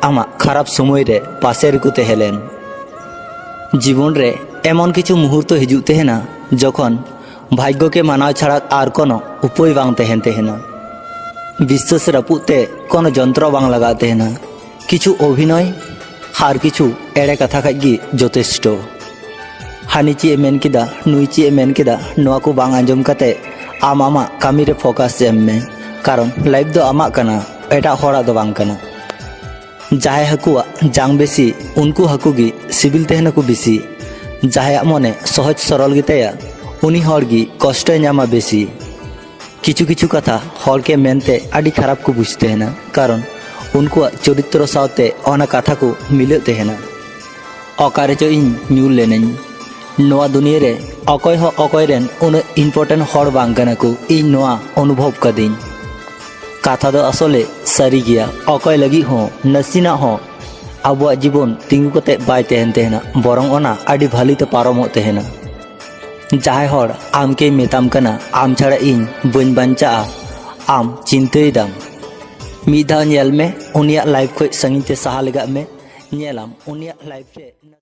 आमा खराब समय रे पासे रेको तहेलेन। जीवन रे एमन किछु मुहूर्त हिजुग तहेना जखन भाग्य के मानाव छाड़ा आर कोनो उपाय बांग तहेन तहेना। विश्वास रापुते कोनो जंत्र बांग लगा तहेना। किछु अभिनय हार किछु एड़े कथा खाजगी यथेष्ट। हानि चे मेन किदा नुई चे मेन किदा नोआ को बांग आंजम काते आम आमा कामी रे फोकस एम में, कारण लाइफ दो आमा कना एटा होड़ा दो बांग कना। जाहे हकुआ जांग बेसी उनको हकु गी सिबिल तहेना को बेसी। जाहे मने सहज सरल गितेया उनी हर गी कष्ट नामा बेसी। किछु किछु कथा हर के मेनते आडी खराब को बुझते हैं ना, कारण उनको चरित्र सावते ओना कथा को मिले तहेना। अकारे चो इन न्यूल लेनें नोआ दुनिया रे अकय हो अकय रेन उन इम्पोर्टेंट हर बांग कना को इन नोआ अनुभव कदिन। कथा दो असले सारी गया अकय लगी हो नसीना हो आबुआ जीवन तिंगु कते बाय तहेन तहेना, बरंग ओना आडी भालीते पारमो तहेना। जाहे हर आम के मेताम कना आम छाड़ा इन बन बांचा आम चिंतई दाम। मिद धाव नेल में उनिया लाइफ को संगीते सहा लगा में नेलाम उनिया लाइफ रे।